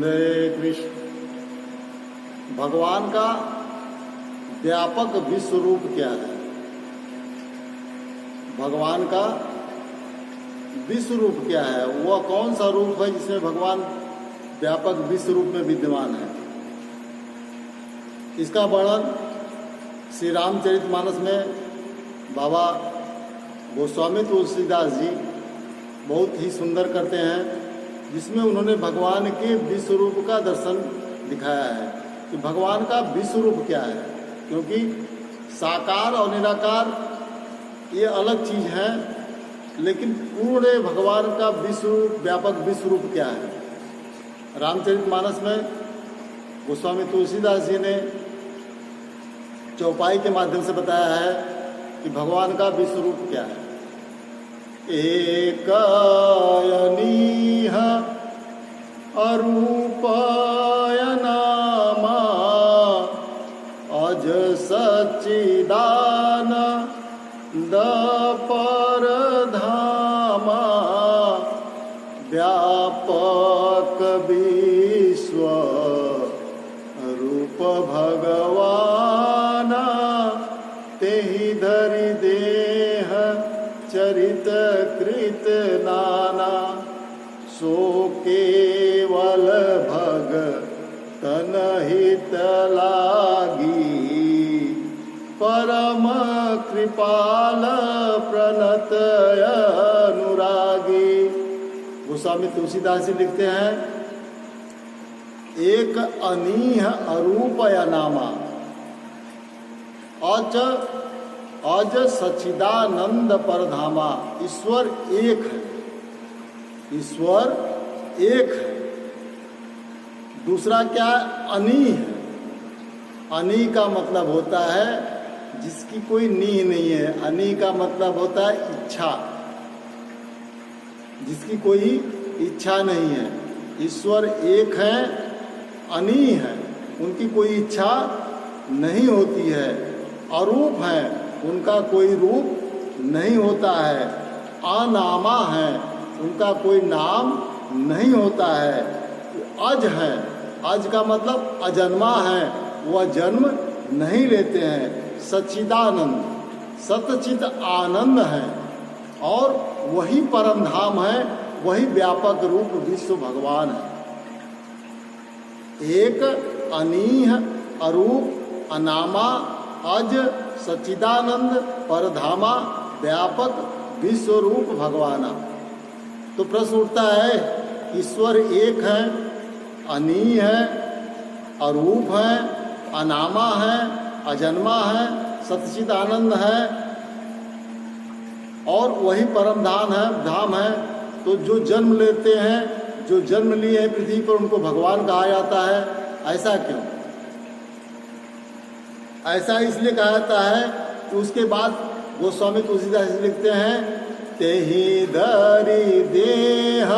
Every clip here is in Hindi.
हरे कृष्ण। भगवान का व्यापक विश्व रूप क्या है? भगवान का विश्व रूप क्या है? वह कौन सा रूप है जिसमें भगवान व्यापक विश्व रूप में विद्यमान है? इसका वर्णन श्री रामचरितमानस में बाबा गोस्वामी तुलसीदास जी बहुत ही सुंदर करते हैं, जिसमें उन्होंने भगवान के विश्व रूप का दर्शन दिखाया है कि भगवान का विश्व रूप क्या है। क्योंकि साकार और निराकार ये अलग चीज है, लेकिन पूर्ण भगवान का विश्व व्यापक विश्व रूप क्या है? रामचरितमानस में गोस्वामी तुलसीदास जी ने चौपाई के माध्यम से बताया है कि भगवान का विश्व रूप क्या है। एक अनीह अरूपाय नामा अज सच्चिदानंद परधामा व्यापक विश्व रूप भगवान तेहि धरि देह चरित कृत नाना सो केवल भगतन हित लागी परम कृपाल प्रणत अनुरागी। गोस्वामी तुलसीदास जी लिखते हैं, एक अनीह अरूप या नामा अज सच्चिदानंद परधामा। ईश्वर एक है, ईश्वर एक है। दूसरा क्या है? अनी है। अनी का मतलब होता है जिसकी कोई नींह नहीं है। अनी का मतलब होता है इच्छा, जिसकी कोई इच्छा नहीं है। ईश्वर एक है, अनी है, उनकी कोई इच्छा नहीं होती है। अरूप है, उनका कोई रूप नहीं होता है। अनामा है, उनका कोई नाम नहीं होता है। अज है, अज का मतलब अजन्मा है, वह जन्म नहीं लेते हैं। सच्चिदानंद, सतचित आनंद है, और वही परम धाम है, वही व्यापक रूप विश्व भगवान है। एक अनीह अरूप अनामा अज सच्चिदानंद परधामा व्यापक विश्व रूप भगवाना। तो प्रश्न उठता है, ईश्वर एक है, अनी है, अरूप है, अनामा है, अजन्मा है, सच्चिद आनंद है, और वही परम धाम है। तो जो जन्म लेते हैं, जो जन्म लिए हैं पृथ्वी पर, उनको भगवान कहा जाता है। ऐसा क्यों? ऐसा इसलिए कहा जाता है कि उसके बाद गोस्वामी तुलसीदास लिखते हैं, तेहि धरि देह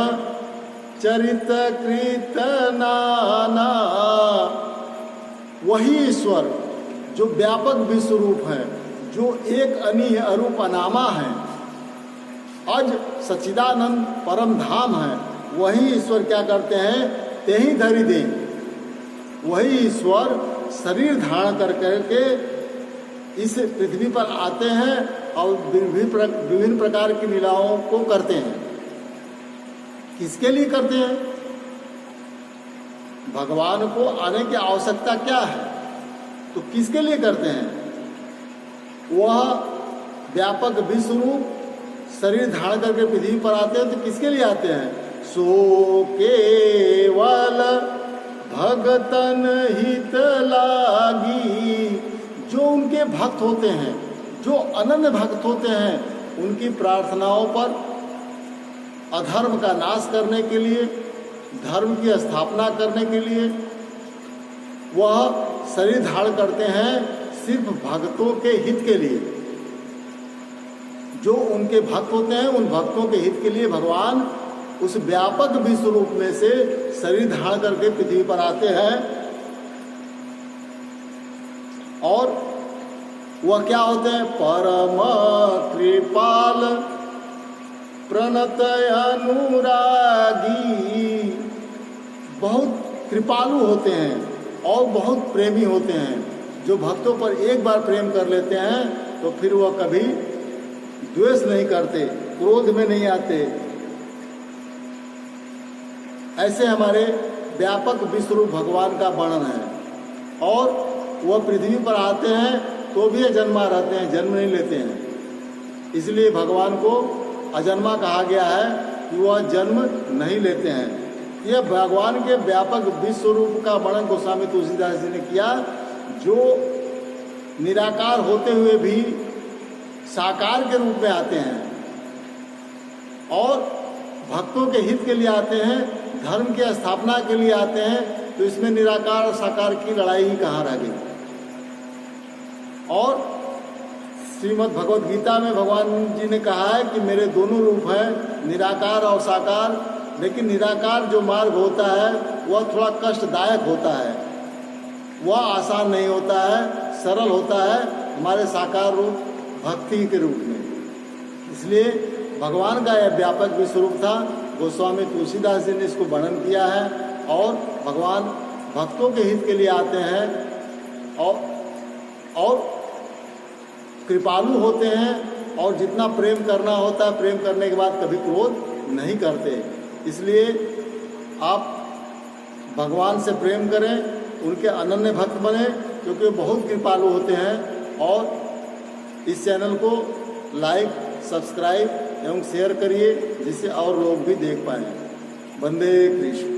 चरित कृत नाना। वही ईश्वर जो व्यापक विश्व रूप है, जो एक अनीह अरूप अनामा है, अज सच्चिदानंद परम धाम है, वही ईश्वर क्या करते हैं? तेहि धरि देह। वही ईश्वर शरीर धारण कर करके इस पृथ्वी पर आते हैं और विभिन्न प्रकार की लीलाओं को करते हैं। किसके लिए करते हैं? भगवान को आने की आवश्यकता क्या है? तो किसके लिए करते हैं? वह व्यापक विश्व रूप शरीर धारण करके पृथ्वी पर आते हैं। तो किसके लिए आते हैं? सो केवल भगतन हित लागी। जो उनके भक्त होते हैं, जो अनन्य भक्त होते हैं, उनकी प्रार्थनाओं पर अधर्म का नाश करने के लिए, धर्म की स्थापना करने के लिए वह शरीर धारण करते हैं, सिर्फ भक्तों के हित के लिए। जो उनके भक्त होते हैं, उन भक्तों के हित के लिए भगवान उस व्यापक विश्व रूप में से शरीर धारण करके पृथ्वी पर आते हैं। और वह क्या होते हैं? परम कृपाल प्रणत अनुरागी। बहुत कृपालु होते हैं और बहुत प्रेमी होते हैं। जो भक्तों पर एक बार प्रेम कर लेते हैं तो फिर वह कभी द्वेष नहीं करते, क्रोध में नहीं आते। ऐसे हमारे व्यापक विश्वरूप भगवान का वर्णन है। और वह पृथ्वी पर आते हैं तो भी अजन्मा रहते हैं, जन्म नहीं लेते हैं। इसलिए भगवान को अजन्मा कहा गया है कि वह जन्म नहीं लेते हैं। यह भगवान के व्यापक विश्वरूप का वर्णन गोस्वामी तुलसीदास जी ने किया, जो निराकार होते हुए भी साकार के रूप में आते हैं और भक्तों के हित के लिए आते हैं, धर्म की स्थापना के लिए आते हैं। तो इसमें निराकार और साकार की लड़ाई ही कहाँ रह गई। और श्रीमद् भगवद गीता में भगवान जी ने कहा है कि मेरे दोनों रूप हैं, निराकार और साकार। लेकिन निराकार जो मार्ग होता है वह थोड़ा कष्टदायक होता है, वह आसान नहीं होता है, सरल होता है हमारे साकार रूप भक्ति के रूप में। इसलिए भगवान का यह व्यापक विश्वरूप था। गोस्वामी तुलसीदास जी ने इसको वर्णन किया है। और भगवान भक्तों के हित के लिए आते हैं और कृपालु होते हैं और जितना प्रेम करना होता है, प्रेम करने के बाद कभी क्रोध नहीं करते। इसलिए आप भगवान से प्रेम करें, उनके अनन्य भक्त बने, क्योंकि वो बहुत कृपालु होते हैं। और इस चैनल को लाइक, सब्सक्राइब एवं शेयर करिए, जिससे और लोग भी देख पाएँ। वंदे कृष्ण।